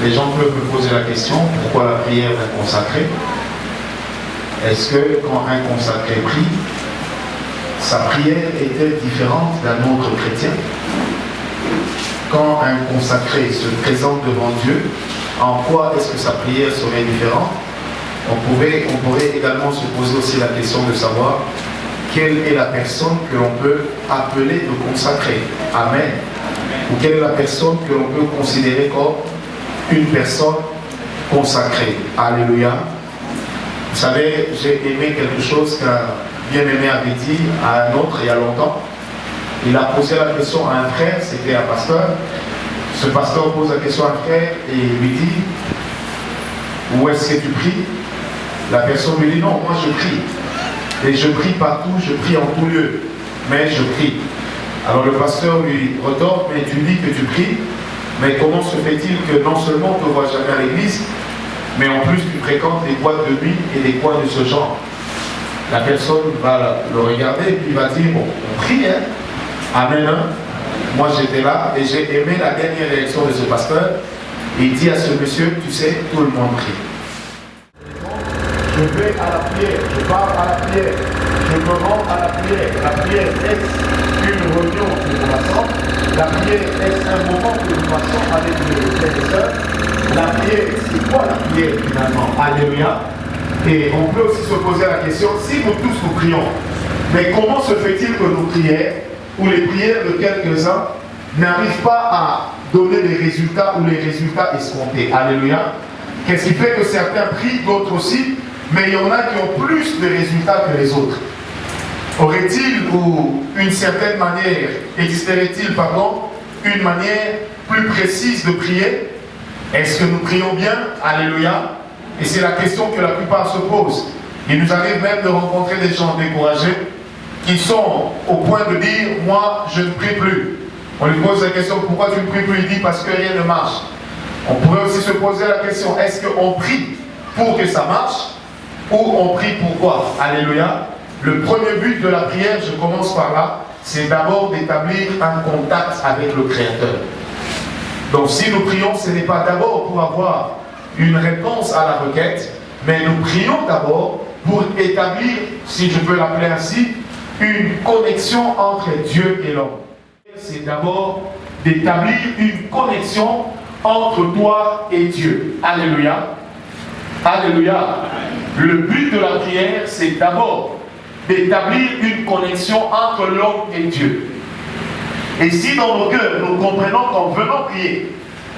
les gens peuvent me poser la question, pourquoi la prière d'un consacré? Est-ce que quand un consacré prie, sa prière est-elle différente d'un autre chrétien? Quand un consacré se présente devant Dieu, en quoi est-ce que sa prière serait différente? On pourrait également se poser aussi la question de savoir quelle est la personne que l'on peut appeler le consacré. Amen. Ou quelle est la personne que l'on peut considérer comme une personne consacrée. Alléluia. Vous savez, j'ai aimé quelque chose qu'un bien-aimé avait dit à un autre il y a longtemps. Il a posé la question à un frère, c'était un pasteur. Ce pasteur pose la question à un frère et lui dit: où est-ce que tu pries? La personne lui dit: non, moi je prie. Et je prie partout, je prie en tout lieu. Mais je prie. Alors le pasteur lui retorque: mais tu dis que tu pries, mais comment se fait-il que non seulement on ne te voit jamais à l'église, mais en plus tu fréquentes des boîtes de nuit et des coins de ce genre? La personne va le regarder et puis va dire: bon, on prie, hein? Amen. Hein? Moi j'étais là et j'ai aimé la dernière réaction de ce pasteur. Il dit à ce monsieur: tu sais, tout le monde prie. Je vais à la prière, je pars à la prière, je me rends à la prière. La prière, est-ce une réunion que nous passons? La prière, est-ce un moment que nous passons avec les frères et sœurs? La prière, c'est quoi la prière finalement? Alléluia. Et on peut aussi se poser la question, si nous tous nous prions, mais comment se fait-il que nos prières, ou les prières de quelques-uns, n'arrivent pas à donner les résultats ou les résultats escomptés? Alléluia. Qu'est-ce qui fait que certains prient, d'autres aussi, mais il y en a qui ont plus de résultats que les autres? Aurait-il, ou une certaine manière, existerait-il, une manière plus précise de prier? Est-ce que nous prions bien? Alléluia. Et c'est la question que la plupart se posent. Il nous arrive même de rencontrer des gens découragés qui sont au point de dire: moi, je ne prie plus. On lui pose la question: pourquoi tu ne pries plus? Il dit: parce que rien ne marche. On pourrait aussi se poser la question: est-ce qu'on prie pour que ça marche, ou on prie pour quoi? Alléluia. Le premier but de la prière, je commence par là, c'est d'abord d'établir un contact avec le Créateur. Donc si nous prions, ce n'est pas d'abord pour avoir une réponse à la requête, mais nous prions d'abord pour établir, si je peux l'appeler ainsi, une connexion entre Dieu et l'homme. C'est d'abord d'établir une connexion entre toi et Dieu. Alléluia. Alléluia. Le but de la prière, c'est d'abord d'établir une connexion entre l'homme et Dieu. Et si dans nos cœurs, nous comprenons qu'en venant prier,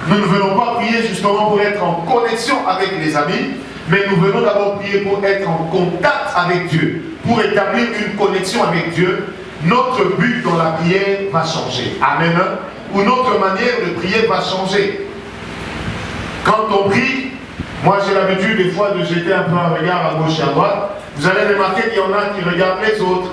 nous ne venons pas prier justement pour être en connexion avec les amis, mais nous venons d'abord prier pour être en contact avec Dieu, pour établir une connexion avec Dieu, notre but dans la prière va changer. Amen. Ou notre manière de prier va changer. Quand on prie, moi j'ai l'habitude des fois de jeter un peu un regard à gauche et à droite. Vous allez remarquer qu'il y en a qui regardent les autres.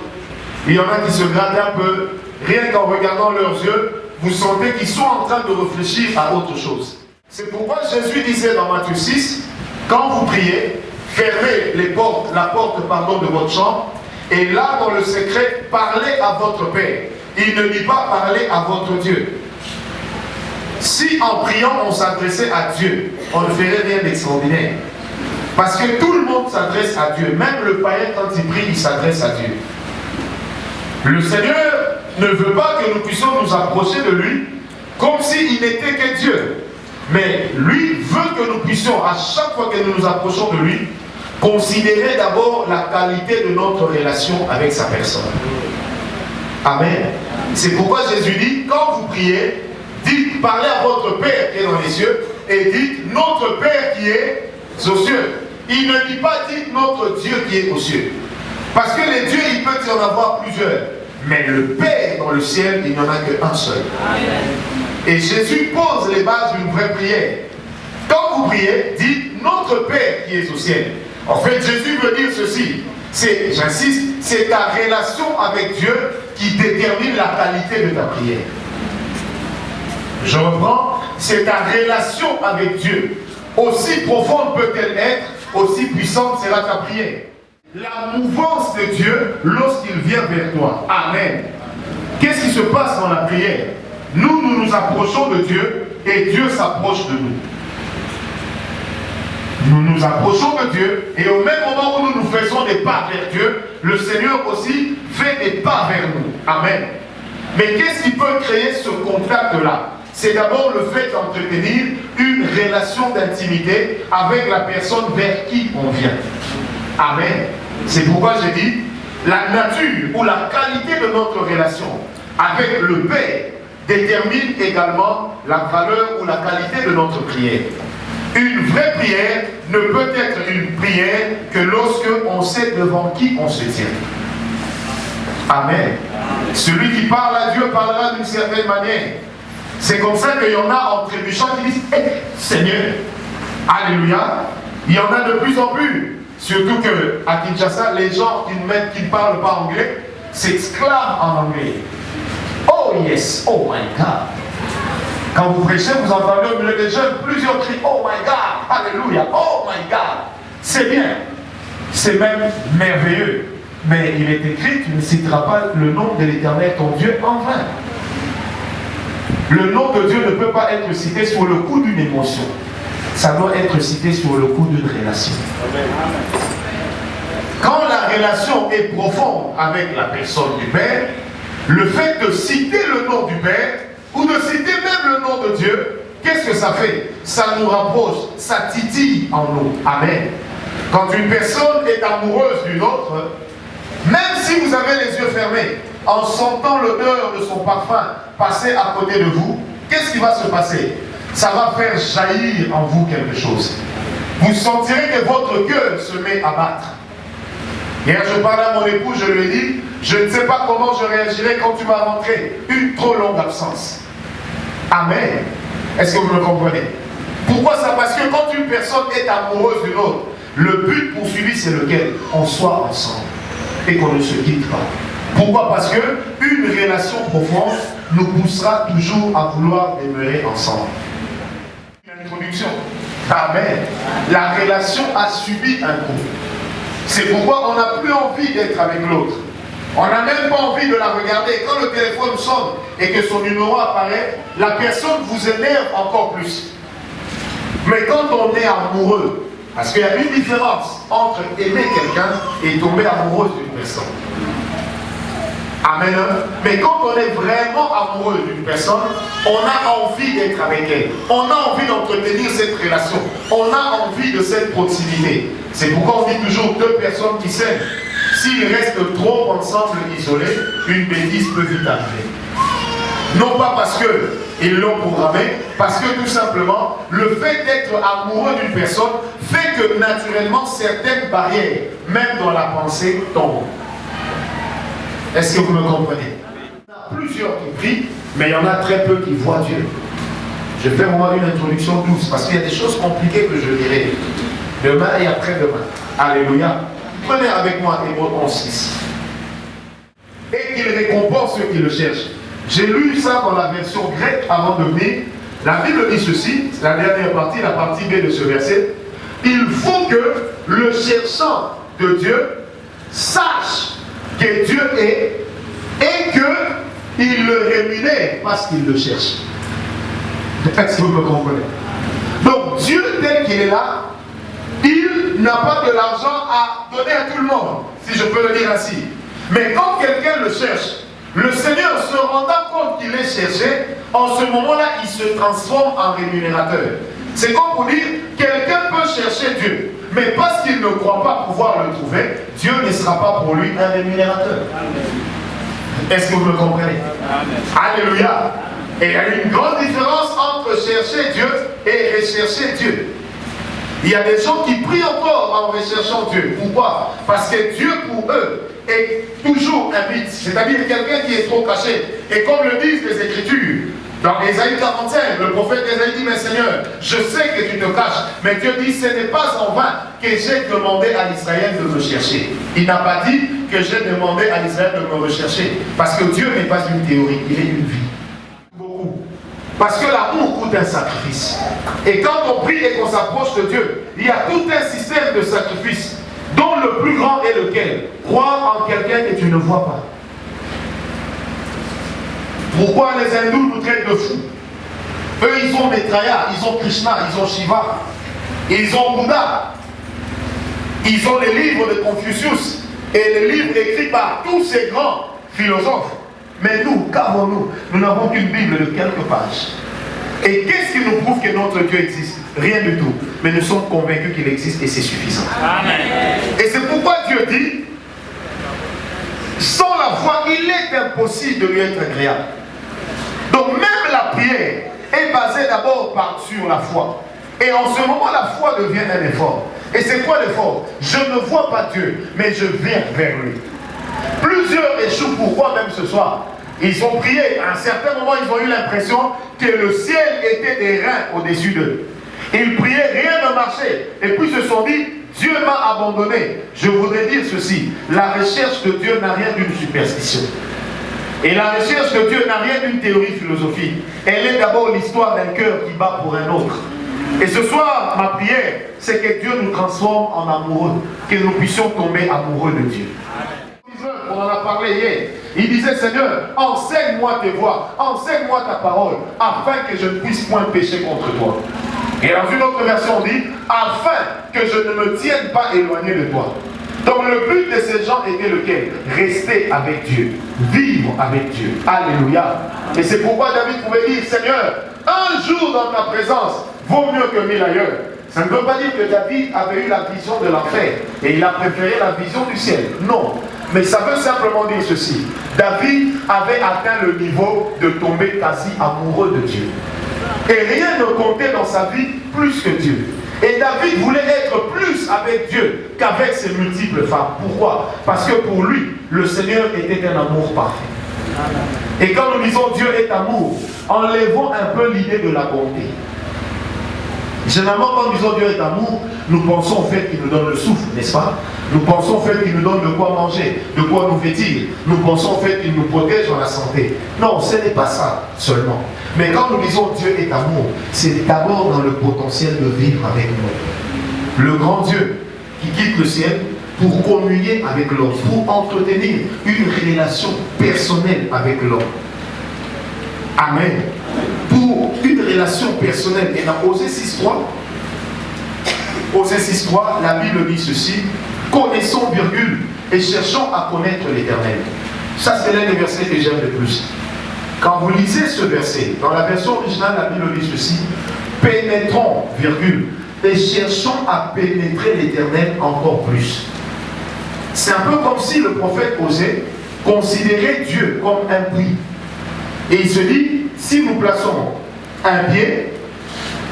Il y en a qui se grattent un peu. Rien qu'en regardant leurs yeux, vous sentez qu'ils sont en train de réfléchir à autre chose. C'est pourquoi Jésus disait dans Matthieu 6, quand vous priez, fermez la porte de votre chambre, et là dans le secret, parlez à votre Père. Il ne dit pas parler à votre Dieu. Si en priant on s'adressait à Dieu, on ne ferait rien d'extraordinaire. Parce que tout le monde s'adresse à Dieu. Même le païen, quand il prie, il s'adresse à Dieu. Le Seigneur ne veut pas que nous puissions nous approcher de lui comme s'il n'était que Dieu. Mais lui veut que nous puissions, à chaque fois que nous nous approchons de lui, considérer d'abord la qualité de notre relation avec sa personne. Amen. C'est pourquoi Jésus dit, quand vous priez, dites, parlez à votre Père qui est dans les cieux, et dites, notre Père qui est aux cieux. Il ne dit pas, dites, notre Dieu qui est aux cieux. Parce que les dieux, il peut y en avoir plusieurs. Mais le Père dans le ciel, il n'y en a qu'un seul. Et Jésus pose les bases d'une vraie prière. Quand vous priez, dites, notre Père qui est au ciel. En fait, Jésus veut dire ceci. J'insiste, c'est ta relation avec Dieu qui détermine la qualité de ta prière. Je reprends, c'est ta relation avec Dieu. Aussi profonde peut-elle être, aussi puissante sera ta prière. La mouvance de Dieu lorsqu'il vient vers toi. Amen. Qu'est-ce qui se passe dans la prière? Nous nous approchons de Dieu et Dieu s'approche de nous. nous nous approchons de Dieu et au même moment où nous nous faisons des pas vers Dieu, le Seigneur aussi fait des pas vers nous. Amen. Mais qu'est-ce qui peut créer ce contact-là? C'est d'abord le fait d'entretenir une relation d'intimité avec la personne vers qui on vient. Amen. C'est pourquoi j'ai dit, la nature ou la qualité de notre relation avec le Père détermine également la valeur ou la qualité de notre prière. Une vraie prière ne peut être une prière que lorsque on sait devant qui on se tient. Amen. Celui qui parle à Dieu parlera d'une certaine manière. C'est comme ça qu'il y en a en trébuchant qui disent hey, Seigneur, alléluia. Il y en a de plus en plus. Surtout qu'à Kinshasa, les gens qui ne parlent pas anglais s'exclament en anglais. Oh yes, oh my God. Quand vous prêchez, vous entendez au milieu des jeunes plusieurs cris, oh my God, alléluia, oh my God. C'est bien, c'est même merveilleux. Mais il est écrit, tu ne citeras pas le nom de l'Éternel, ton Dieu, en vain. Le nom de Dieu ne peut pas être cité sur le coup d'une émotion. Ça doit être cité sur le coup d'une relation. Quand la relation est profonde avec la personne du Père, le fait de citer le nom du Père, ou de citer même le nom de Dieu, qu'est-ce que ça fait? Ça nous rapproche, ça titille en nous. Amen. Quand une personne est amoureuse d'une autre, même si vous avez les yeux fermés, en sentant l'odeur de son parfum passer à côté de vous, qu'est-ce qui va se passer? Ça va faire jaillir en vous quelque chose. Vous sentirez que votre cœur se met à battre. Hier, je parlais à mon époux, je lui ai dit, je ne sais pas comment je réagirais quand tu m'as rentré une trop longue absence. Amen. Est-ce que vous me comprenez? Pourquoi ça? Parce que quand une personne est amoureuse d'une autre, le but poursuivi c'est lequel? On soit ensemble et qu'on ne se quitte pas. Pourquoi? Parce qu'une relation profonde nous poussera toujours à vouloir demeurer ensemble. Une introduction. Amen. La relation a subi un coup. C'est pourquoi on n'a plus envie d'être avec l'autre. On n'a même pas envie de la regarder. Quand le téléphone sonne et que son numéro apparaît, la personne vous énerve encore plus. Mais quand on est amoureux, parce qu'il y a une différence entre aimer quelqu'un et tomber amoureuse d'une personne. Amen. Mais quand on est vraiment amoureux d'une personne, on a envie d'être avec elle. On a envie d'entretenir cette relation. On a envie de cette proximité. C'est pourquoi on dit toujours deux personnes qui s'aiment. S'ils restent trop ensemble isolés, une bêtise peut vite arriver. Non pas parce qu'ils l'ont programmé, parce que tout simplement, le fait d'être amoureux d'une personne fait que naturellement certaines barrières, même dans la pensée, tombent. Est-ce que vous me comprenez? Il y en a plusieurs qui prient, mais il y en a très peu qui voient Dieu. Je vais faire moi une introduction douce, parce qu'il y a des choses compliquées que je dirai demain et après-demain. Alléluia. Prenez avec moi Hébreux 11:6. Et qu'il récompense ceux qui le cherchent. J'ai lu ça dans la version grecque avant de venir. La Bible dit ceci, la dernière partie, la partie B de ce verset. Il faut que le cherchant de Dieu sache que Dieu est et qu'il le rémunère parce qu'il le cherche. Est-ce que vous me comprenez? Donc Dieu tel qu'il est là, il n'a pas de l'argent à donner à tout le monde, si je peux le dire ainsi. Mais quand quelqu'un le cherche, le Seigneur se rendant compte qu'il est cherché, en ce moment-là, il se transforme en rémunérateur. C'est comme pour dire, quelqu'un peut chercher Dieu, mais parce qu'il ne croit pas pouvoir le trouver, Dieu ne sera pas pour lui un rémunérateur. Est-ce que vous me comprenez? Amen. Alléluia. Et il y a une grande différence entre chercher Dieu et rechercher Dieu. Il y a des gens qui prient encore en recherchant Dieu. Pourquoi? Parce que Dieu pour eux est toujours un mythe, c'est-à-dire quelqu'un qui est trop caché. Et comme le disent les Écritures, dans Ésaïe 45, le prophète Ésaïe dit, mais Seigneur, je sais que tu te caches, mais Dieu dit, ce n'est pas en vain que j'ai demandé à Israël de me chercher. Il n'a pas dit que j'ai demandé à Israël de me rechercher, parce que Dieu n'est pas une théorie, il est une vie. Beaucoup. Parce que l'amour coûte un sacrifice. Et quand on prie et qu'on s'approche de Dieu, il y a tout un système de sacrifices, dont le plus grand est lequel? Croire en quelqu'un que tu ne vois pas. Pourquoi les hindous nous traitent de fous? Eux, ils ont Maitreya, ils ont Krishna, ils ont Shiva, ils ont Bouddha. Ils ont les livres de Confucius et les livres écrits par tous ces grands philosophes. Mais nous, qu'avons-nous? Nous n'avons qu'une Bible de quelques pages. Et qu'est-ce qui nous prouve que notre Dieu existe? Rien du tout. Mais nous sommes convaincus qu'il existe et c'est suffisant. Amen. Et c'est pourquoi Dieu dit, sans la foi, il est impossible de lui être agréable. Donc même la prière est basée d'abord sur la foi. Et en ce moment, la foi devient un effort. Et c'est quoi l'effort? Je ne vois pas Dieu, mais je viens vers lui. Plusieurs échouent. Pourquoi même ce soir? Ils ont prié. À un certain moment, ils ont eu l'impression que le ciel était des reins au-dessus d'eux. Ils priaient, rien ne marchait. Et puis ils se sont dit, Dieu m'a abandonné. Je voudrais dire ceci, la recherche de Dieu n'a rien d'une superstition. Et la recherche de Dieu n'a rien d'une théorie philosophique. Elle est d'abord l'histoire d'un cœur qui bat pour un autre. Et ce soir, ma prière, c'est que Dieu nous transforme en amoureux, que nous puissions tomber amoureux de Dieu. On en a parlé hier. Il disait, Seigneur, enseigne-moi tes voies, enseigne-moi ta parole, afin que je ne puisse point pécher contre toi. Et dans une autre version, on dit, afin que je ne me tienne pas éloigné de toi. Donc le but de ces gens était lequel? Rester avec Dieu, vivre avec Dieu. Alléluia. Et c'est pourquoi David pouvait dire, Seigneur, un jour dans ta présence vaut mieux que 1000 ailleurs. Ça ne veut pas dire que David avait eu la vision de l'enfer et il a préféré la vision du ciel. Non. Mais ça veut simplement dire ceci. David avait atteint le niveau de tomber quasi amoureux de Dieu. Et rien ne comptait dans sa vie plus que Dieu. Et David voulait être plus avec Dieu qu'avec ses multiples femmes. Pourquoi? Parce que pour lui, le Seigneur était un amour parfait. Et quand nous disons Dieu est amour, enlevons un peu l'idée de la bonté. Généralement, quand nous disons Dieu est amour, nous pensons au fait qu'il nous donne le souffle, n'est-ce pas? Nous pensons au fait qu'il nous donne de quoi manger, de quoi nous vêtir. Nous pensons au fait qu'il nous protège dans la santé. Non, ce n'est pas ça seulement. Mais quand nous disons Dieu est amour, c'est d'abord dans le potentiel de vivre avec nous. Le grand Dieu qui quitte le ciel pour communier avec l'homme, pour entretenir une relation personnelle avec l'homme. Amen. Pour une relation personnelle. Et dans Osée 6.3, Osée 6.3, la Bible dit ceci, connaissons, virgule, et cherchons à connaître l'Éternel. Ça, c'est l'un des versets que j'aime le plus. Quand vous lisez ce verset, dans la version originale, la Bible dit ceci, pénétrons, virgule, et cherchons à pénétrer l'Éternel encore plus. C'est un peu comme si le prophète Osée considérait Dieu comme un puits. Et il se dit, si nous plaçons un pied,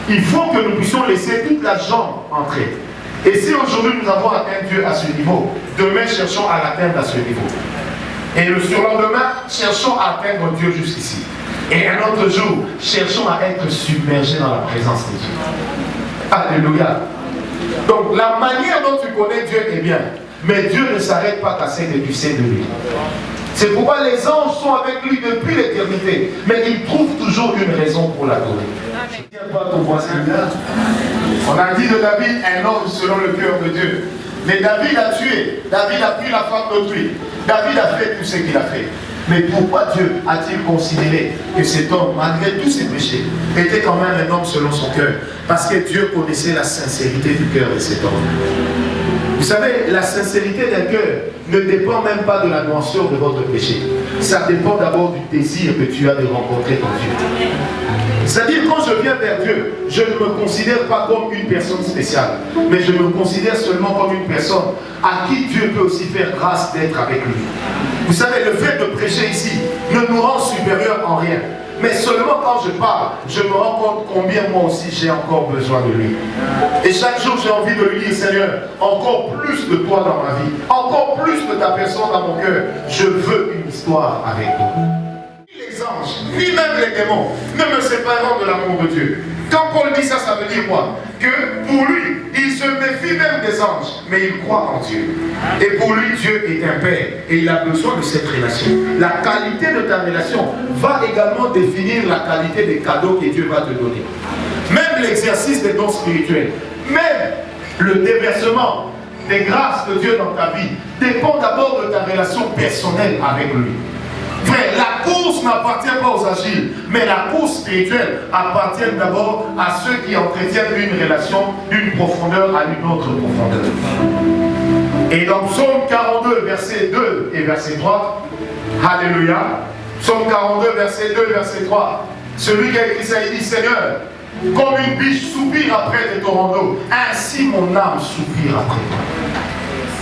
il faut que nous puissions laisser toute la jambe entrer. Et si aujourd'hui nous avons atteint Dieu à ce niveau, demain cherchons à l'atteindre à ce niveau. Et le surlendemain, cherchons à atteindre Dieu jusqu'ici. Et un autre jour, cherchons à être submergés dans la présence de Dieu. Alléluia. Donc la manière dont tu connais Dieu est bien, mais Dieu ne s'arrête pas qu'à ce que tu sais de lui. C'est pourquoi les anges sont avec lui depuis l'éternité, mais ils trouvent toujours une raison pour l'adorer. Tiens pas ton voisin là. On a dit de David un homme selon le cœur de Dieu. Mais David a tué, David a pris la femme d'autrui, David a fait tout ce qu'il a fait. Mais pourquoi Dieu a-t-il considéré que cet homme, malgré tous ses péchés, était quand même un homme selon son cœur? Parce que Dieu connaissait la sincérité du cœur de cet homme. Vous savez, la sincérité d'un cœur ne dépend même pas de la noirceur de votre péché. Ça dépend d'abord du désir que tu as de rencontrer ton Dieu. C'est-à-dire, quand je viens vers Dieu, je ne me considère pas comme une personne spéciale, mais je me considère seulement comme une personne à qui Dieu peut aussi faire grâce d'être avec lui. Vous savez, le fait de prêcher ici ne nous rend supérieurs en rien. Mais seulement quand je parle, je me rends compte combien moi aussi j'ai encore besoin de lui. Et chaque jour j'ai envie de lui dire, Seigneur, encore plus de toi dans ma vie, encore plus de ta personne dans mon cœur. Je veux une histoire avec toi. Ni les anges, ni même les démons ne me sépareront de l'amour de Dieu. Quand Paul dit ça, ça veut dire quoi? Que pour lui, il se méfie même des anges, mais il croit en Dieu. Et pour lui, Dieu est un Père et il a besoin de cette relation. La qualité de ta relation va également définir la qualité des cadeaux que Dieu va te donner. Même l'exercice des dons spirituels, même le déversement des grâces de Dieu dans ta vie dépend d'abord de ta relation personnelle avec lui. Frère, la La course n'appartient pas aux agiles, mais la course spirituelle appartient d'abord à ceux qui entretiennent une relation d'une profondeur à une autre profondeur. Et dans Psaume 42, verset 2 et verset 3, Alléluia, Psaume 42, verset 2, verset 3, celui qui a écrit ça, il dit, Seigneur, comme une biche soupire après tes torrents d'eau, ainsi mon âme soupire après toi.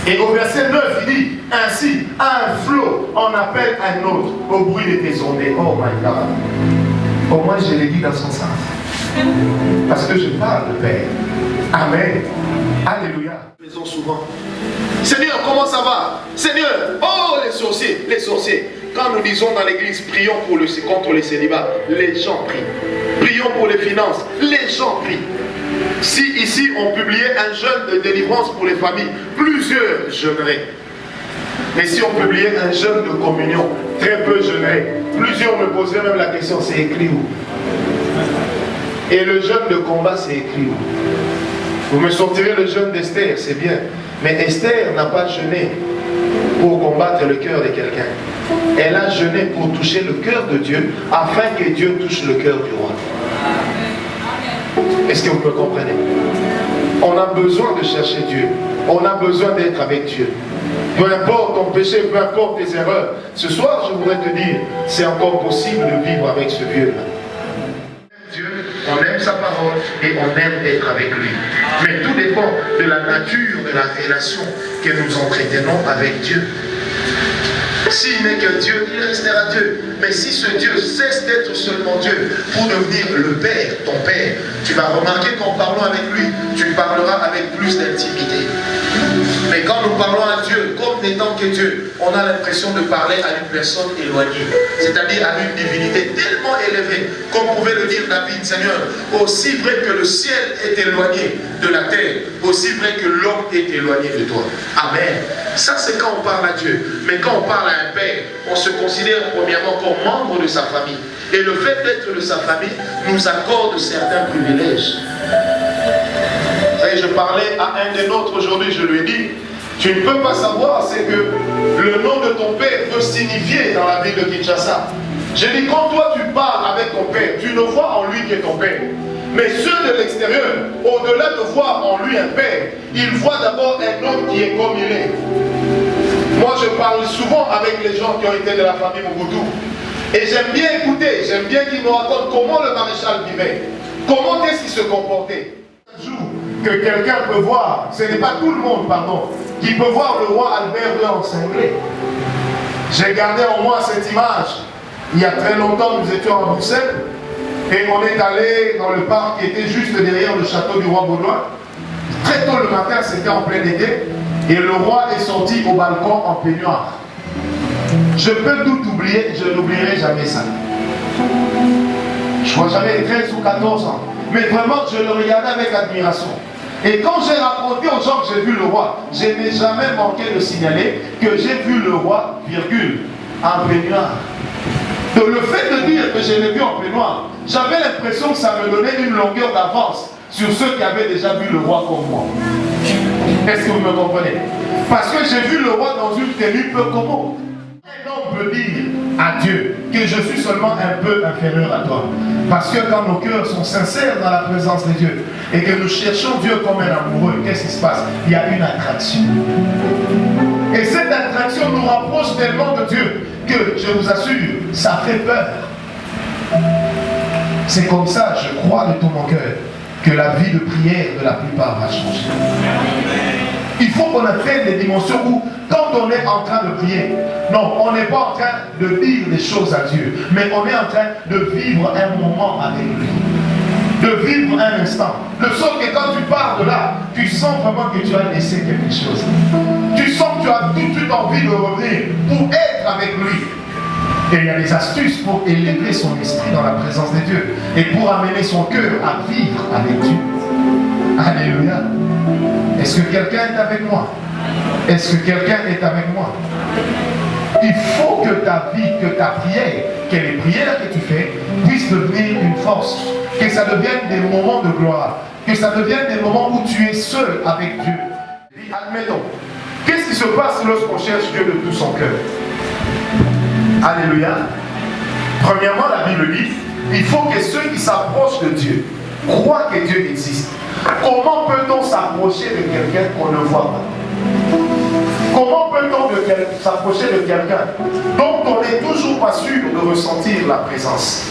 Et au verset 9, il dit, ainsi, un flot en appelle un autre au bruit de tes ondées. Oh my God. Au moins, je l'ai dit dans son sens. Parce que je parle de Père. Amen. Alléluia. Nous faisons souvent. Seigneur, comment ça va? Seigneur, oh les sorciers, les sorciers. Quand nous disons dans l'église, prions contre les célibats, les gens prient. Prions pour les finances, les gens prient. Si ici on publiait un jeûne de délivrance pour les familles, plusieurs jeûneraient. Mais si on publiait un jeûne de communion, très peu jeûneraient. Plusieurs me poseraient même la question, c'est écrit où? Et le jeûne de combat, c'est écrit où? Vous me sortirez le jeûne d'Esther, c'est bien. Mais Esther n'a pas jeûné pour combattre le cœur de quelqu'un. Elle a jeûné pour toucher le cœur de Dieu, afin que Dieu touche le cœur du roi. Est-ce que vous me comprenez? On a besoin de chercher Dieu. On a besoin d'être avec Dieu. Peu importe ton péché, peu importe tes erreurs. Ce soir, je voudrais te dire, c'est encore possible de vivre avec ce Dieu-là. Dieu, on aime sa parole et on aime être avec lui. Mais tout dépend de la nature de la relation que nous entretenons avec Dieu. S'il n'est que Dieu, il restera Dieu. Mais si ce Dieu cesse d'être seulement Dieu pour devenir le Père, ton Père, tu vas remarquer qu'en parlant avec lui, tu parleras avec plus d'intimité. Mais quand nous parlons à Dieu comme n'étant que Dieu, on a l'impression de parler à une personne éloignée, c'est-à-dire à une divinité tellement élevée, comme pouvait le dire David, Seigneur, aussi vrai que le ciel est éloigné de la terre, aussi vrai que l'homme est éloigné de toi. Amen. Ça, c'est quand on parle à Dieu. Mais quand on parle à un Père, on se considère premièrement comme membre de sa famille. Et le fait d'être de sa famille nous accorde certains privilèges. Et je parlais à un des nôtres aujourd'hui, je lui ai dit, tu ne peux pas savoir, c'est que le nom de ton père peut signifier dans la ville de Kinshasa. J'ai dit, quand toi tu parles avec ton père, tu ne vois en lui que ton père. Mais ceux de l'extérieur, au-delà de voir en lui un père, ils voient d'abord un homme qui est comme il est. Moi je parle souvent avec les gens qui ont été de la famille Mobutu. Et j'aime bien écouter, j'aime bien qu'ils me racontent comment le maréchal vivait. Comment est-ce qu'il se comportait. Que quelqu'un peut voir, ce n'est pas tout le monde, pardon, qui peut voir le roi Albert II encinglé. J'ai gardé en moi cette image. Il y a très longtemps, nous étions à Bruxelles et on est allé dans le parc qui était juste derrière le château du roi Baudouin. Très tôt le matin, c'était en plein été, et le roi est sorti au balcon en peignoir. Je peux tout oublier, je n'oublierai jamais ça. Je crois que j'avais 13 ou 14 ans. Mais vraiment, je le regardais avec admiration. Et quand j'ai raconté aux gens que j'ai vu le roi, je n'ai jamais manqué de signaler que j'ai vu le roi, virgule, en peignoir. Donc le fait de dire que je l'ai vu en peignoir, j'avais l'impression que ça me donnait une longueur d'avance sur ceux qui avaient déjà vu le roi comme moi. Est-ce que vous me comprenez? Parce que j'ai vu le roi dans une tenue peu commode. Un homme peut dire à Dieu que je suis seulement un peu inférieur à toi. Parce que quand nos cœurs sont sincères dans la présence de Dieu et que nous cherchons Dieu comme un amoureux, qu'est-ce qui se passe? Il y a une attraction. Et cette attraction nous rapproche tellement de Dieu que, je vous assure, ça fait peur. C'est comme ça, je crois de tout mon cœur, que la vie de prière de la plupart va changer. Il faut qu'on atteigne des dimensions où, quand on est en train de prier, non, on n'est pas en train de dire des choses à Dieu, mais on est en train de vivre un moment avec lui. De vivre un instant. De sorte que quand tu pars de là, tu sens vraiment que tu as laissé quelque chose. Tu sens que tu as tout de suite envie de revenir pour être avec lui. Et il y a des astuces pour élever son esprit dans la présence de Dieu et pour amener son cœur à vivre avec Dieu. Alléluia. Est-ce que quelqu'un est avec moi? Est-ce que quelqu'un est avec moi? Il faut que ta vie, que ta prière, que les prières que tu fais puissent devenir une force. Que ça devienne des moments de gloire. Que ça devienne des moments où tu es seul avec Dieu. Admettons, qu'est-ce qui se passe lorsqu'on cherche Dieu de tout son cœur? Alléluia. Premièrement, la Bible dit, il faut que ceux qui s'approchent de Dieu croient que Dieu existe. Comment peut-on s'approcher de quelqu'un qu'on ne voit pas? Comment peut-on s'approcher de quelqu'un dont on n'est toujours pas sûr de ressentir la présence?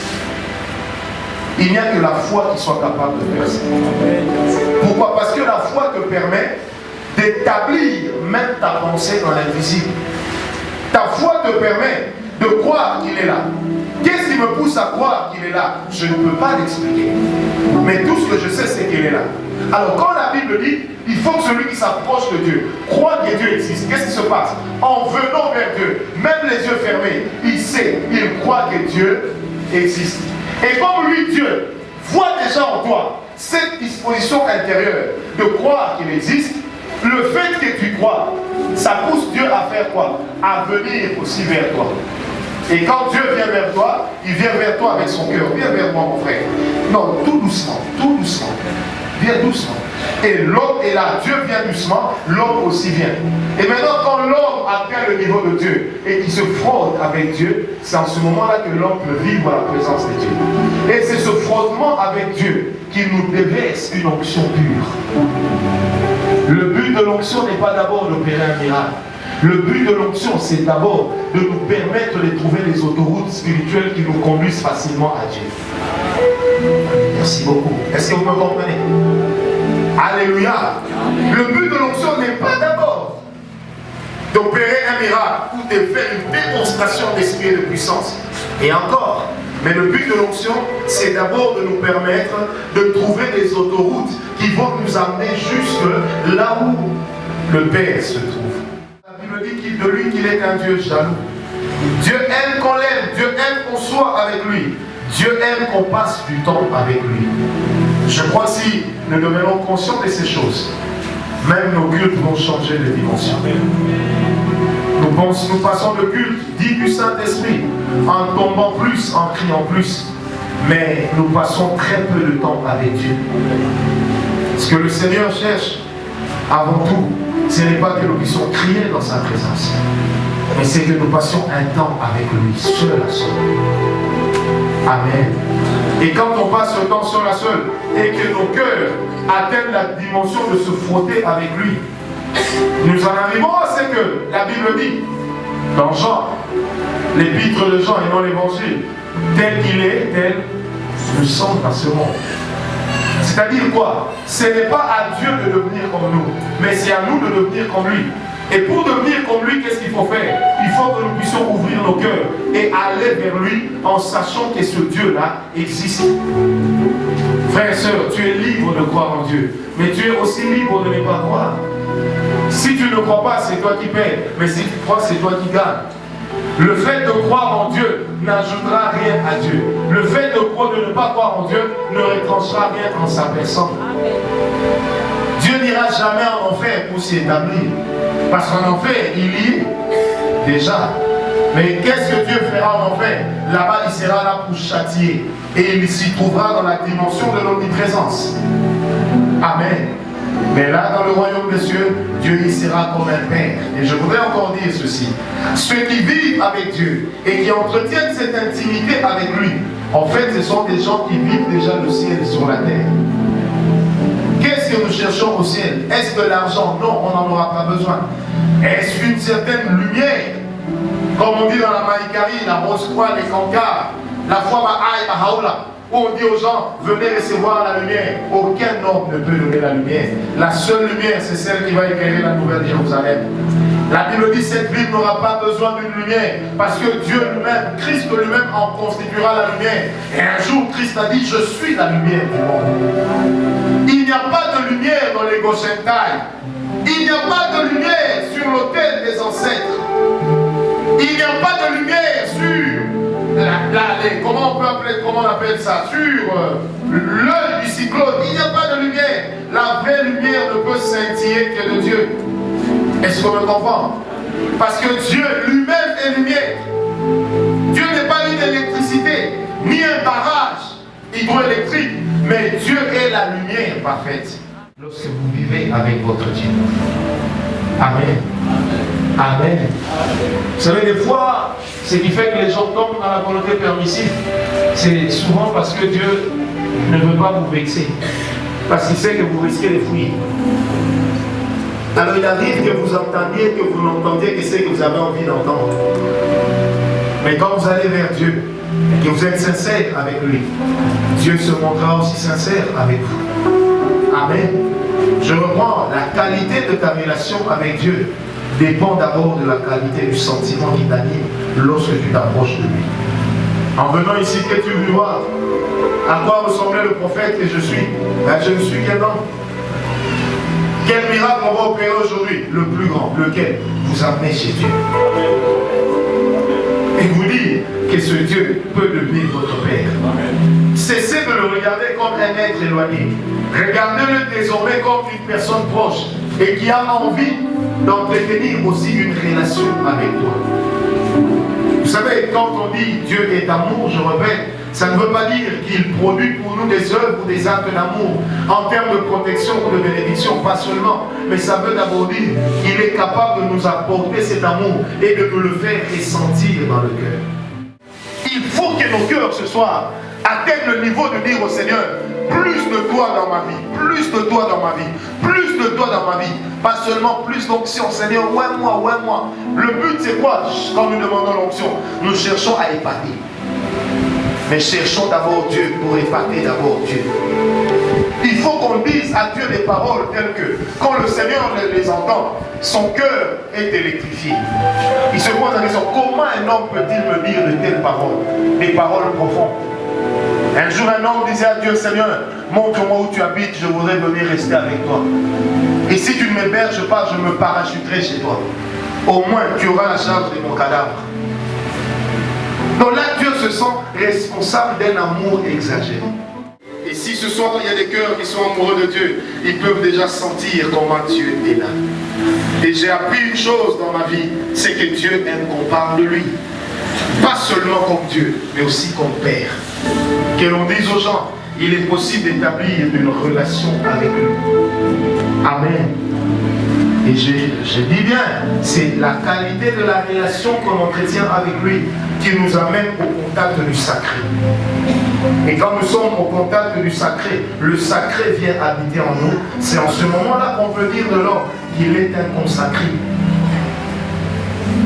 Il n'y a que la foi qui soit capable de faire ça. Pourquoi? Parce que la foi te permet d'établir même ta pensée dans l'invisible. Ta foi te permet de croire qu'il est là. Qu'est-ce qui me pousse à croire qu'il est là? Je ne peux pas l'expliquer. Mais tout ce que je sais, c'est qu'il est là. Alors quand la Bible dit, il faut que celui qui s'approche de Dieu croit que Dieu existe. Qu'est-ce qui se passe? En venant vers Dieu, même les yeux fermés, il sait, il croit que Dieu existe. Et comme lui, Dieu, voit déjà en toi cette disposition intérieure de croire qu'il existe, le fait que tu crois, ça pousse Dieu à faire quoi? À venir aussi vers toi. Et quand Dieu vient vers toi, il vient vers toi avec son cœur. Viens vers moi, mon frère. Non, tout doucement, tout doucement. Viens doucement. Et l'homme est là, Dieu vient doucement, l'homme aussi vient. Et maintenant, quand l'homme atteint le niveau de Dieu et qu'il se frotte avec Dieu, c'est en ce moment-là que l'homme peut vivre la présence de Dieu. Et c'est ce frottement avec Dieu qui nous déverse une onction pure. Le but de l'onction n'est pas d'abord d'opérer un miracle. Le but de l'onction, c'est d'abord de nous permettre de trouver des autoroutes spirituelles qui nous conduisent facilement à Dieu. Merci beaucoup. Est-ce que vous me comprenez? Alléluia. Le but de l'onction n'est pas d'abord d'opérer un miracle ou de faire une démonstration d'esprit et de puissance. Et encore. Mais le but de l'onction, c'est d'abord de nous permettre de trouver des autoroutes qui vont nous amener jusque là où le Père se trouve. La Bible dit de lui qu'il est un Dieu jaloux. Dieu aime qu'on l'aime, Dieu aime qu'on soit avec lui. Dieu aime qu'on passe du temps avec lui. Je crois que si nous devenons conscients de ces choses, même nos cultes vont changer de dimension. Nous passons le culte dit du Saint-Esprit en tombant plus, en criant plus. Mais nous passons très peu de temps avec Dieu. Ce que le Seigneur cherche, avant tout, ce n'est pas que nous puissions crier dans sa présence, mais c'est que nous passions un temps avec lui, seul à seul. Amen. Et quand on passe le temps seul à seul, et que nos cœurs atteignent la dimension de se frotter avec lui, nous en arrivons à ce que la Bible dit, dans Jean, l'épître de Jean et non l'évangile, tel qu'il est, tel nous sommes dans ce monde. C'est-à-dire quoi? Ce n'est pas à Dieu de devenir comme nous, mais c'est à nous de devenir comme lui. Et pour devenir comme lui, qu'est-ce qu'il faut faire? Il faut que nous puissions ouvrir nos cœurs et aller vers lui en sachant que ce Dieu-là existe. Frère et sœur, tu es libre de croire en Dieu, mais tu es aussi libre de ne pas croire. Si tu ne crois pas, c'est toi qui paies, mais si tu crois, c'est toi qui gagnes. Le fait de croire en Dieu n'ajoutera rien à Dieu. Le fait de ne pas croire en Dieu ne retranchera rien en sa personne. Dieu n'ira jamais en enfer pour s'y établir. Parce qu'en enfer, il y est déjà. Mais qu'est-ce que Dieu fera en enfer? Là-bas, il sera là pour châtier. Et il s'y trouvera dans la dimension de l'omniprésence. Amen. Mais là, dans le royaume des cieux, Dieu y sera comme un père. Et je voudrais encore dire ceci. Ceux qui vivent avec Dieu et qui entretiennent cette intimité avec lui, en fait, ce sont des gens qui vivent déjà le ciel sur la terre. Qu'est-ce que nous cherchons au ciel? Est-ce de l'argent? Non, on n'en aura pas besoin. Est-ce une certaine lumière? Comme on dit dans la Maïkari, la Rose-Croix, les Cancars, la foi Ma'aï, Mahaoula, où on dit aux gens, venez recevoir la lumière. Aucun homme ne peut donner la lumière. La seule lumière, c'est celle qui va éclairer la nouvelle Jérusalem. La Bible dit, cette ville n'aura pas besoin d'une lumière, parce que Dieu lui-même, Christ lui-même en constituera la lumière. Et un jour, Christ a dit, je suis la lumière du monde. Il n'y a pas de lumière dans les Goshentai. Il n'y a pas de lumière sur l'autel des ancêtres. Il n'y a pas de lumière sur comment on appelle ça, sur l'œil du cyclone. Il n'y a pas de lumière. La vraie lumière ne peut scintiller que de Dieu. Est-ce qu'on me comprend? Parce que Dieu lui-même est lumière. Dieu n'est pas une électricité, ni un barrage hydroélectrique, mais Dieu est la lumière parfaite. Lorsque vous vivez avec votre Dieu. Amen. Amen. Vous savez, des fois, ce qui fait que les gens tombent dans la volonté permissive, c'est souvent parce que Dieu ne veut pas vous vexer. Parce qu'il sait que vous risquez de fuir. Alors il arrive que vous entendiez, que vous n'entendiez que ce que vous avez envie d'entendre. Mais quand vous allez vers Dieu, et que vous êtes sincère avec lui, Dieu se montrera aussi sincère avec vous. Amen. Je reprends, la qualité de ta relation avec Dieu dépend d'abord de la qualité du sentiment qui t'anime lorsque tu t'approches de lui. En venant ici, que tu vois à quoi ressemblait le prophète que je suis? Ben, je ne suis qu'un homme. Quel miracle on va opérer aujourd'hui? Le plus grand, lequel? Vous amener chez Dieu. Et vous dire que ce Dieu peut devenir votre Père. Cessez de le regarder comme un être éloigné. Regardez-le désormais comme une personne proche et qui a envie d'entretenir aussi une relation avec toi. Vous savez, quand on dit Dieu est amour, je répète, ça ne veut pas dire qu'il produit pour nous des œuvres ou des actes d'amour en termes de protection ou de bénédiction, pas seulement, mais ça veut d'abord dire qu'il est capable de nous apporter cet amour et de nous le faire ressentir dans le cœur. Il faut que nos cœurs ce soir atteignent le niveau de dire au Seigneur, plus de toi dans ma vie, plus de toi dans ma vie, plus de toi dans ma vie. Pas seulement plus d'onction, Seigneur, ouais moi. Le but c'est quoi quand nous demandons l'onction? Nous cherchons à épater. Mais cherchons d'abord Dieu pour épater d'abord Dieu. Il faut qu'on dise à Dieu des paroles telles que, quand le Seigneur les entend, son cœur est électrifié. Il se pose la question, comment un homme peut-il me dire de telles paroles? Des paroles profondes. Un jour, un homme disait à Dieu, Seigneur, montre-moi où tu habites, je voudrais venir rester avec toi. Et si tu ne m'héberges pas, je me parachuterai chez toi. Au moins, tu auras la charge de mon cadavre. Donc là, Dieu se sent responsable d'un amour exagéré. Et si ce soir, il y a des cœurs qui sont amoureux de Dieu, ils peuvent déjà sentir comment Dieu est là. Et j'ai appris une chose dans ma vie, c'est que Dieu aime qu'on parle de lui. Pas seulement comme Dieu, mais aussi comme Père. Que l'on dise aux gens, il est possible d'établir une relation avec lui. Amen. Et je dis bien, c'est la qualité de la relation qu'on entretient avec lui qui nous amène au contact du sacré. Et quand nous sommes au contact du sacré, le sacré vient habiter en nous. C'est en ce moment-là qu'on peut dire de l'homme qu'il est un consacré.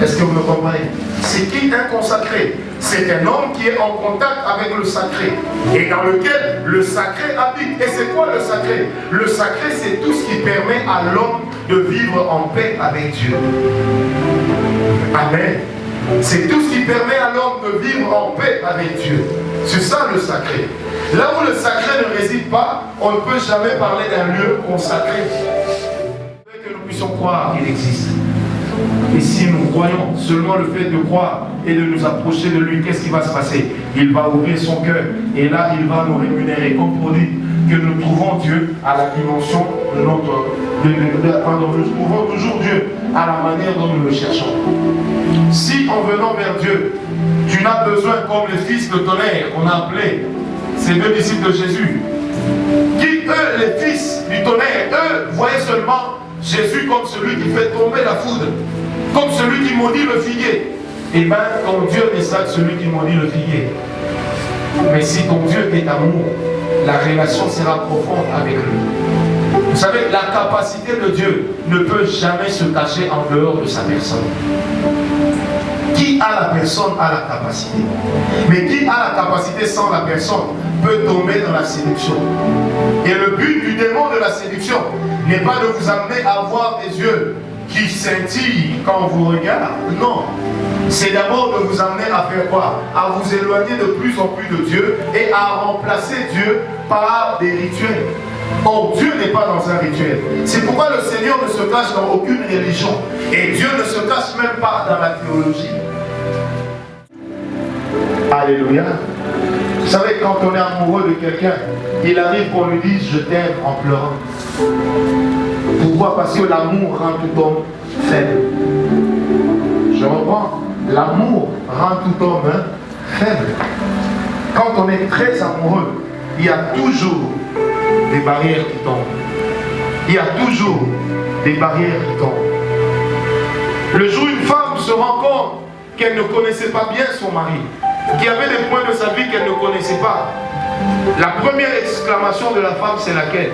Est-ce que vous me comprenez? C'est qui un consacré? C'est un homme qui est en contact avec le sacré et dans lequel le sacré habite. Et c'est quoi le sacré? Le sacré, c'est tout ce qui permet à l'homme de vivre en paix avec Dieu. Amen. C'est tout ce qui permet à l'homme de vivre en paix avec Dieu. C'est ça le sacré. Là où le sacré ne réside pas, on ne peut jamais parler d'un lieu consacré. Que nous puissions croire qu'il existe. Et si nous croyons seulement le fait de croire et de nous approcher de lui, qu'est-ce qui va se passer? Il va ouvrir son cœur et là il va nous rémunérer comme produit que nous trouvons Dieu à la dimension de notre... nous trouvons toujours Dieu à la manière dont nous le cherchons. Si en venant vers Dieu, tu n'as besoin comme les fils de tonnerre qu'on a appelés, ces deux disciples de Jésus, qui eux, les fils du tonnerre, eux, voyaient seulement Jésus comme celui qui fait tomber la foudre, comme celui qui maudit le figuier. Et bien, ton Dieu est ça, celui qui maudit le figuier. Mais si ton Dieu est amour, la relation sera profonde avec lui. Vous savez, la capacité de Dieu ne peut jamais se cacher en dehors de sa personne. Qui a la personne a la capacité. Mais qui a la capacité sans la personne peut tomber dans la séduction. Et le but du démon de la séduction n'est pas de vous amener à avoir des yeux qui scintillent quand on vous regarde. Non. C'est d'abord de vous amener à faire quoi? À vous éloigner de plus en plus de Dieu et à remplacer Dieu par des rituels. Or, Dieu n'est pas dans un rituel. C'est pourquoi le Seigneur ne se cache dans aucune religion. Et Dieu ne se cache même pas dans la théologie. Alléluia. Vous savez, quand on est amoureux de quelqu'un, il arrive qu'on lui dise « je t'aime » en pleurant. Pourquoi? Parce que l'amour rend tout homme faible. Je reprends. L'amour rend tout homme faible. Quand on est très amoureux, il y a toujours des barrières qui tombent. Il y a toujours des barrières qui tombent. Le jour où une femme se rend compte qu'elle ne connaissait pas bien son mari, qu'il y avait des points de sa vie qu'elle ne connaissait pas, la première exclamation de la femme, c'est laquelle?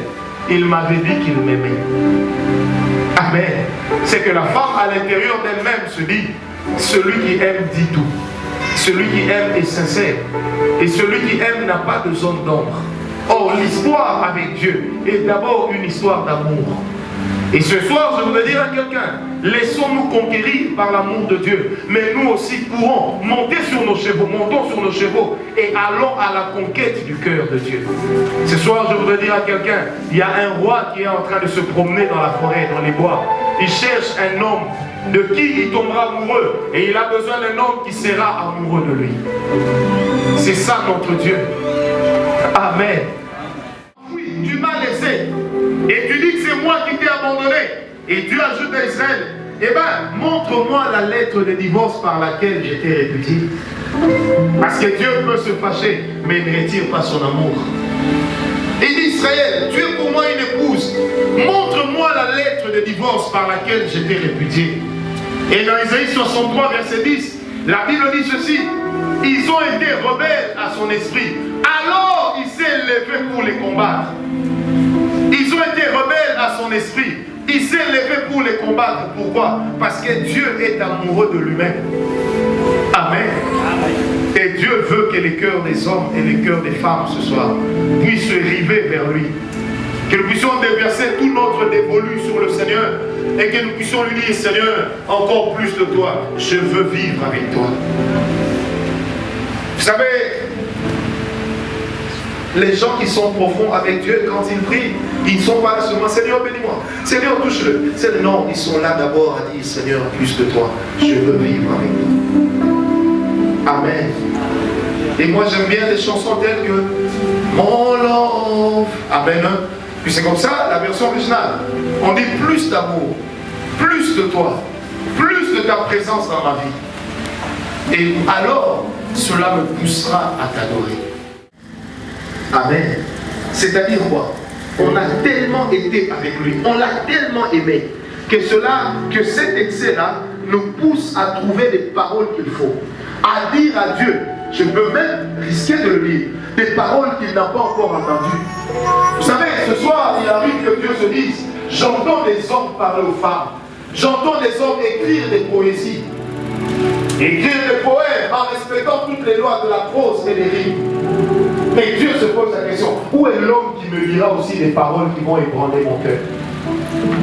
Il m'avait dit qu'il m'aimait. Amen. C'est que la femme à l'intérieur d'elle-même se dit, celui qui aime dit tout. Celui qui aime est sincère. Et celui qui aime n'a pas de zone d'ombre. Or, l'histoire avec Dieu est d'abord une histoire d'amour. Et ce soir, je voudrais dire à quelqu'un, laissons-nous conquérir par l'amour de Dieu. Mais nous aussi pourrons monter sur nos chevaux, montons sur nos chevaux et allons à la conquête du cœur de Dieu. Ce soir, je voudrais dire à quelqu'un, il y a un roi qui est en train de se promener dans la forêt, dans les bois. Il cherche un homme de qui il tombera amoureux. Et il a besoin d'un homme qui sera amoureux de lui. C'est ça notre Dieu. Amen. Oui, tu m'as laissé. Et tu dis que c'est moi qui t'ai abandonné. Et Dieu ajoute à Israël, eh bien, montre-moi la lettre de divorce par laquelle j'étais répudié. Parce que Dieu peut se fâcher, mais il ne retire pas son amour. Il dit, Israël, tu es pour moi une épouse. Montre-moi la lettre de divorce par laquelle j'étais répudié. Et dans Isaïe 63, verset 10, la Bible dit ceci, ils ont été rebelles à son esprit. Alors il s'est levé pour les combattre. Ils ont été rebelles à son esprit. Il s'est levé pour les combattre. Pourquoi? Parce que Dieu est amoureux de lui-même. Amen. Et Dieu veut que les cœurs des hommes et les cœurs des femmes ce soir puissent se river vers lui. Que nous puissions déverser tout notre dévolu sur le Seigneur et que nous puissions lui dire, Seigneur, encore plus de toi, je veux vivre avec toi. Vous savez, les gens qui sont profonds avec Dieu, quand ils prient, ils ne sont pas là seulement, Seigneur, bénis-moi, Seigneur, touche-le. Non, ils sont là d'abord à dire, Seigneur, plus de toi, je veux vivre avec toi. Amen. Et moi, j'aime bien des chansons telles que Mon love. Amen. Puis c'est comme ça, la version originale. On dit plus d'amour, plus de toi, plus de ta présence dans ma vie. Et alors, cela me poussera à t'adorer. Amen. C'est-à-dire quoi? On a tellement été avec lui, on l'a tellement aimé, que cet excès-là nous pousse à trouver les paroles qu'il faut. À dire à Dieu, je peux même risquer de le dire, des paroles qu'il n'a pas encore entendues. Vous savez, ce soir, il arrive que Dieu se dise, j'entends des hommes parler aux femmes, j'entends des hommes écrire des poésies, écrire des poèmes en respectant toutes les lois de la prose et des rimes. Mais Dieu se pose la question, où est l'homme qui me dira aussi des paroles qui vont ébranler mon cœur?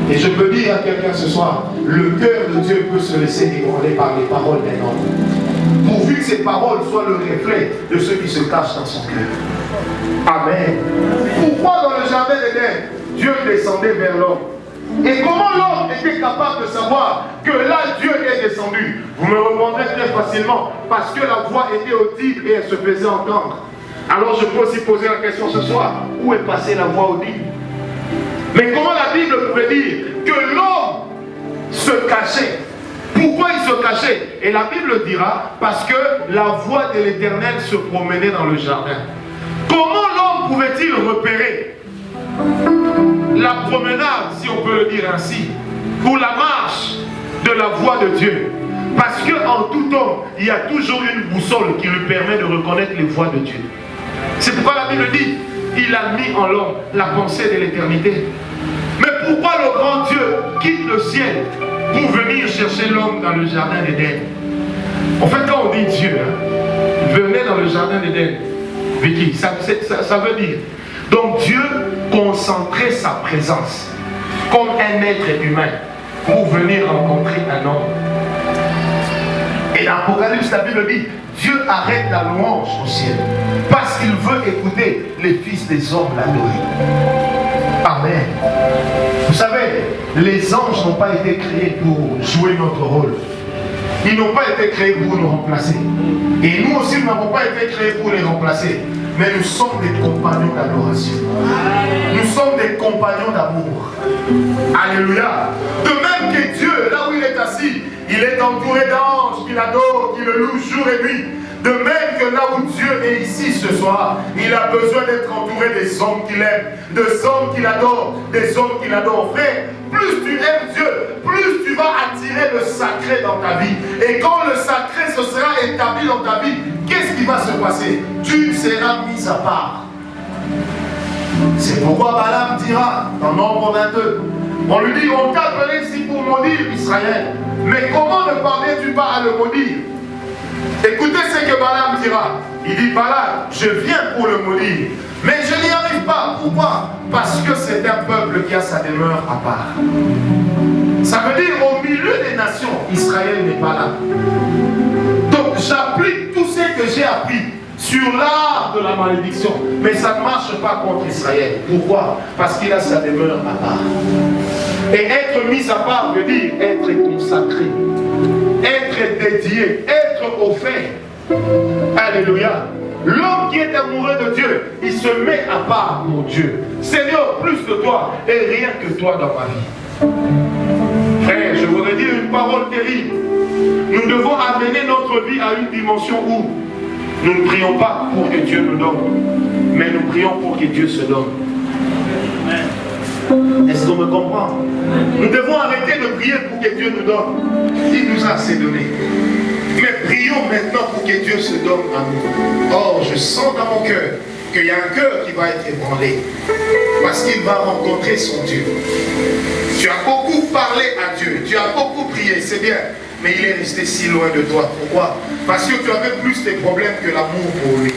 Et je peux dire à quelqu'un ce soir, le cœur de Dieu peut se laisser ébranler par les paroles d'un homme. Pourvu que ces paroles soient le reflet de ceux qui se cachent dans son cœur. Amen. Pourquoi dans le jardin d'Éden, Dieu descendait vers l'homme? Et comment l'homme était capable de savoir que là Dieu est descendu? Vous me répondrez très facilement, parce que la voix était audible et elle se faisait entendre. Alors je peux aussi poser la question ce soir, où est passée la voix audible? Mais comment la Bible pouvait dire que l'homme se cachait? Pourquoi il se cachait? Et la Bible dira, parce que la voix de l'Éternel se promenait dans le jardin. Comment l'homme pouvait-il repérer la promenade, si on peut le dire ainsi, ou la marche de la voix de Dieu? Parce qu'en tout homme, il y a toujours une boussole qui lui permet de reconnaître les voix de Dieu. C'est pourquoi la Bible dit, il a mis en l'homme la pensée de l'éternité. Mais pourquoi le grand Dieu quitte le ciel pour venir chercher l'homme dans le jardin d'Éden? En fait, quand on dit Dieu, venez dans le jardin d'Éden, Vicky, ça veut dire, donc Dieu concentrait sa présence comme un être humain pour venir rencontrer un homme. Et dans l'Apocalypse, la Bible dit, Dieu arrête la louange au ciel parce qu'il veut écouter les fils des hommes l'adorer. Amen. Vous savez, les anges n'ont pas été créés pour jouer notre rôle. Ils n'ont pas été créés pour nous remplacer. Et nous aussi, nous n'avons pas été créés pour les remplacer. Mais nous sommes des compagnons d'adoration. Nous sommes des compagnons d'amour. Alléluia. De même que Dieu, là où il est assis, il est entouré d'anges qui l'adorent, qui le louent jour et nuit. De même que là où Dieu est ici ce soir, il a besoin d'être entouré des hommes qu'il aime, des hommes qu'il adore, des hommes qu'il adore. Frère, plus tu aimes Dieu, plus tu vas attirer le sacré dans ta vie. Et quand le sacré se sera établi dans ta vie, qu'est-ce qui va se passer? Tu seras mis à part. C'est pourquoi Balaam dira dans Nombre 22, on lui dit, on t'a appelé ici pour maudire Israël. Mais comment ne parviens-tu pas à le maudire? Écoutez ce que Balaam dira. Il dit, Balaam, je viens pour le maudire. Mais je n'y arrive pas. Pourquoi? Parce que c'est un peuple qui a sa demeure à part. Ça veut dire au milieu des nations, Israël n'est pas là. Donc j'applique tout ce que j'ai appris sur l'art de la malédiction. Mais ça ne marche pas contre Israël. Pourquoi? Parce qu'il a sa demeure à part. Et être mis à part veut dire être consacré, être dédié, être offert. Alléluia. L'homme qui est amoureux de Dieu, il se met à part pour Dieu. Seigneur, plus de toi et rien que toi dans ma vie. Frère, je voudrais dire une parole terrible. Nous devons amener notre vie à une dimension où nous ne prions pas pour que Dieu nous donne, mais nous prions pour que Dieu se donne. Est-ce qu'on me comprend? Nous devons arrêter de prier pour que Dieu nous donne. Il nous a assez donné. Mais prions maintenant pour que Dieu se donne à nous. Or, je sens dans mon cœur qu'il y a un cœur qui va être ébranlé. Parce qu'il va rencontrer son Dieu. Tu as beaucoup parlé à Dieu. Tu as beaucoup prié, c'est bien. Mais il est resté si loin de toi. Pourquoi? Parce que tu avais plus de problèmes que l'amour pour lui.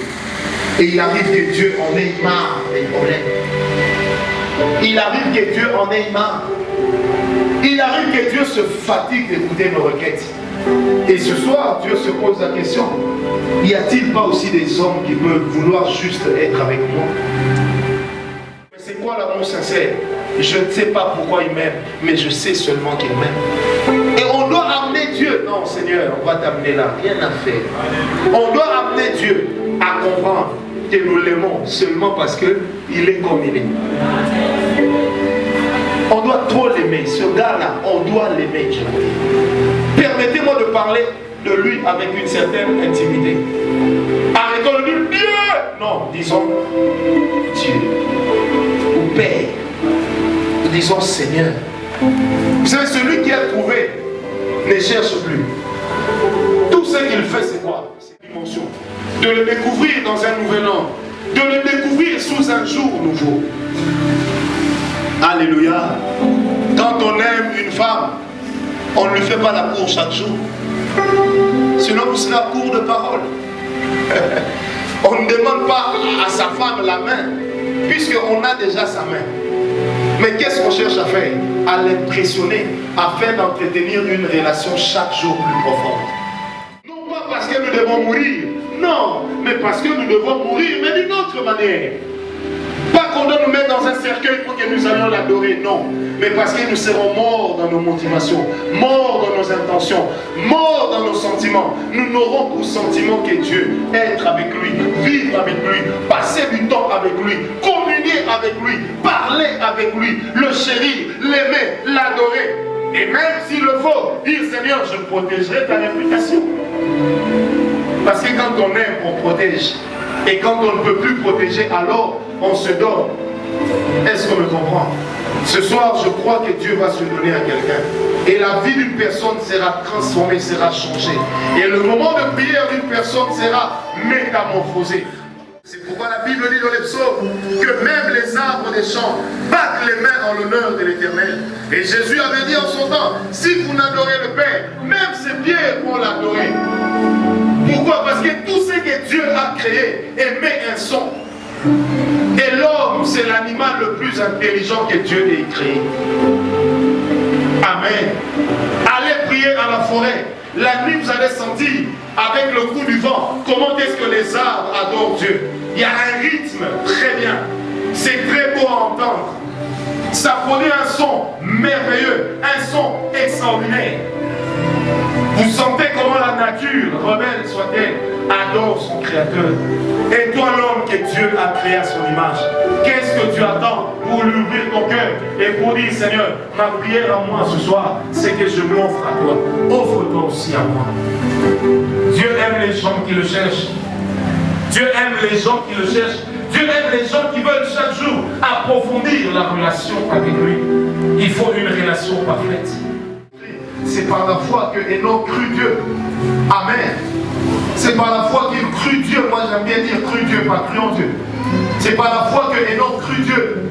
Et il arrive que Dieu en ait marre des problèmes. Il arrive que Dieu en ait marre. Il arrive que Dieu se fatigue d'écouter nos requêtes. Et ce soir, Dieu se pose la question, y a-t-il pas aussi des hommes qui peuvent vouloir juste être avec moi? Mais c'est quoi l'amour sincère? Je ne sais pas pourquoi il m'aime, mais je sais seulement qu'il m'aime. Et on doit amener Dieu. Non, Seigneur, on va t'amener là, rien à faire. On doit amener Dieu à comprendre que nous l'aimons seulement parce qu'il est comme il est. On doit trop l'aimer. Ce gars-là, on doit l'aimer. Permettez-moi de parler de lui avec une certaine intimité. Arrêtons de dire Dieu. Non, disons Dieu. Ou Père. Disons Seigneur. Vous savez, celui qui a trouvé ne cherche plus. Tout ce qu'il fait, c'est quoi? C'est une dimension. De le découvrir dans un nouvel an. De le découvrir sous un jour nouveau. Alléluia. Quand on aime une femme, on ne lui fait pas la cour chaque jour. Sinon, vous serez à court de parole. On ne demande pas à sa femme la main, puisqu'on a déjà sa main. Mais qu'est-ce qu'on cherche à faire? À l'impressionner, afin d'entretenir une relation chaque jour plus profonde. Non pas parce que nous devons mourir, non, mais parce que nous devons mourir, mais d'une autre manière. Pas qu'on doit nous mettre dans un cercueil pour que nous allions l'adorer, non. Mais parce que nous serons morts dans nos motivations, morts dans nos intentions, morts dans nos sentiments. Nous n'aurons pour sentiment que Dieu, être avec lui, vivre avec lui, passer du temps avec lui, communier avec lui, parler avec lui, le chérir, l'aimer, l'adorer. Et même s'il le faut, dire Seigneur, je protégerai ta réputation. Parce que quand on aime, on protège. Et quand on ne peut plus protéger, alors on se donne. Est-ce qu'on me comprend? Ce soir, je crois que Dieu va se donner à quelqu'un. Et la vie d'une personne sera transformée, sera changée. Et le moment de prière d'une personne sera métamorphosé. C'est pourquoi la Bible dit dans les psaumes que même les arbres des champs battent les mains en l'honneur de l'Éternel. Et Jésus avait dit en son temps, si vous n'adorez le Père, même ces pierres vont l'adorer. Pourquoi? Parce que tout ce que Dieu a créé émet un son. Et l'homme, c'est l'animal le plus intelligent que Dieu ait créé. Amen. Allez prier à la forêt. La nuit, vous allez sentir, avec le coup du vent, comment est-ce que les arbres adorent Dieu. Il y a un rythme très bien. C'est très beau à entendre. Ça produit un son merveilleux, un son extraordinaire. Vous sentez comment la par nature, rebelle soit-elle, adore son Créateur. Et toi, l'homme que Dieu a créé à son image, qu'est-ce que tu attends pour lui ouvrir ton cœur et pour dire, Seigneur, ma prière à moi ce soir, c'est que je m'offre à toi. Offre-toi aussi à moi. Dieu aime les gens qui le cherchent. Dieu aime les gens qui le cherchent. Dieu aime les gens qui veulent chaque jour approfondir la relation avec lui. Il faut une relation parfaite. C'est par la foi que Enoch crut Dieu. Amen. C'est par la foi qu'il crut Dieu. Moi j'aime bien dire crut Dieu, pas cru en Dieu. C'est par la foi que Enoch crut Dieu.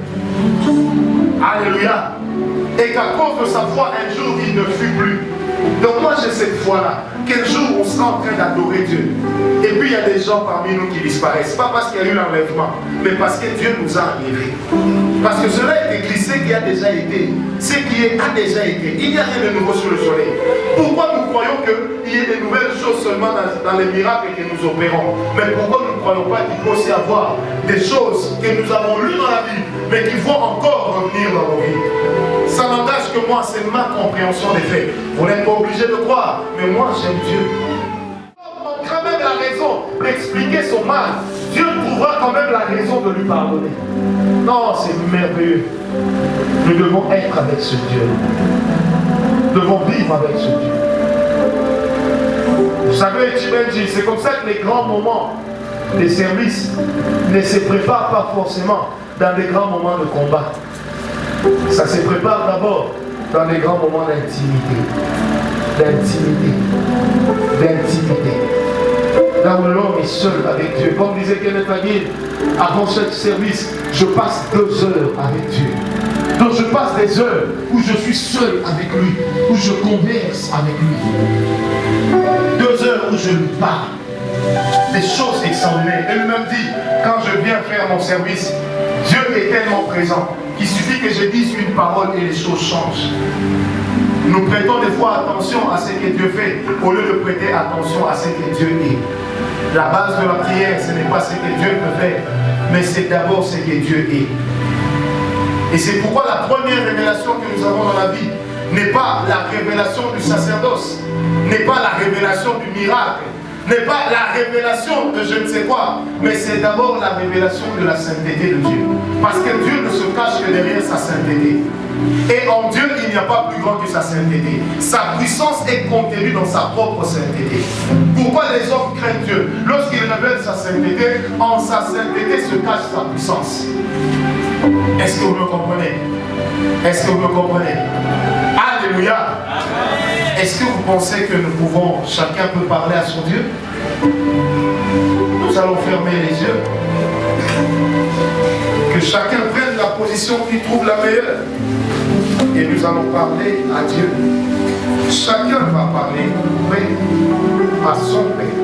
Alléluia. Et qu'à cause de sa foi, un jour il ne fut plus. Donc moi j'ai cette foi-là. Quel jour on sera en train d'adorer Dieu. Et puis il y a des gens parmi nous qui disparaissent. Pas parce qu'il y a eu l'enlèvement, mais parce que Dieu nous a enlevés. Parce que cela a été glissé qui a déjà été. Ce qui a déjà été. Il n'y a rien de nouveau sur le soleil. Pourquoi nous croyons qu'il y ait de nouvelles choses seulement dans les miracles que nous opérons? Mais pourquoi nous ne croyons pas qu'il peut aussi avoir des choses que nous avons lues dans la Bible, mais qui vont encore revenir dans nos vies? Ça n'engage que moi, c'est ma compréhension des faits. Vous n'êtes pas obligé de croire, mais moi j'aime Dieu. On trouvera même la raison d'expliquer son mal. Dieu trouvera quand même la raison de lui pardonner. Non, c'est merveilleux. Nous devons être avec ce Dieu. Nous devons vivre avec ce Dieu. Vous savez, c'est comme ça que les grands moments des services ne se préparent pas forcément dans des grands moments de combat. Ça se prépare d'abord dans les grands moments d'intimité. Là où l'homme est seul avec Dieu. Comme disait Kenneth Hagin, avant chaque service, je passe 2 heures avec Dieu. Donc je passe des heures où je suis seul avec lui, où je converse avec lui. 2 heures où je lui parle. Des choses extraordinaires. Et lui-même dit, quand je viens faire mon service, Dieu est tellement présent qu'il suffit que je dise une parole et les choses changent. Nous prêtons des fois attention à ce que Dieu fait au lieu de prêter attention à ce que Dieu est. La base de la prière, ce n'est pas ce que Dieu peut faire, mais c'est d'abord ce que Dieu est. Et c'est pourquoi la première révélation que nous avons dans la vie n'est pas la révélation du sacerdoce, n'est pas la révélation du miracle, n'est pas la révélation de je ne sais quoi, mais c'est d'abord la révélation de la sainteté de Dieu. Parce que Dieu ne se cache que derrière sa sainteté. Et en Dieu, il n'y a pas plus grand que sa sainteté. Sa puissance est contenue dans sa propre sainteté. Pourquoi les hommes craignent Dieu? Lorsqu'il révèle sa sainteté, en sa sainteté se cache sa puissance. Est-ce que vous me comprenez? Est-ce que vous me comprenez? Alléluia. Est-ce que vous pensez que nous pouvons, chacun peut parler à son Dieu? Nous allons fermer les yeux. Que chacun prenne la position qu'il trouve la meilleure. Et nous allons parler à Dieu. Chacun va parler à son Père.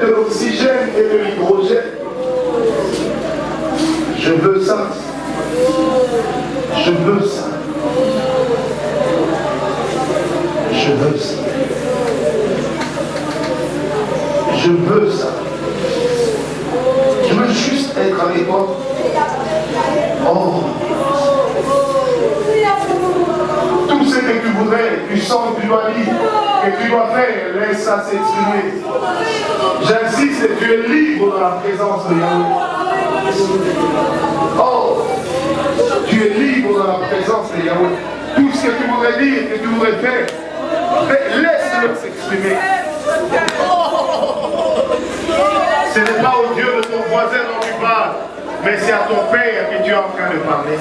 De l'oxygène et de l'hydrogène. Je veux ça. Je veux ça. Je veux ça. Je veux ça. Je veux juste être avec toi. Oh. Tout ce que tu voudrais, tu sens que tu dois dire, que tu dois faire, laisse ça s'exprimer. J'insiste, tu es libre dans la présence de Yahweh. Oh, tu es libre dans la présence de Yahweh. Tout ce que tu voudrais dire, que tu voudrais faire, laisse-le s'exprimer. Ce n'est pas au Dieu de ton voisin dont tu parles, mais c'est à ton Père que tu es en train de parler.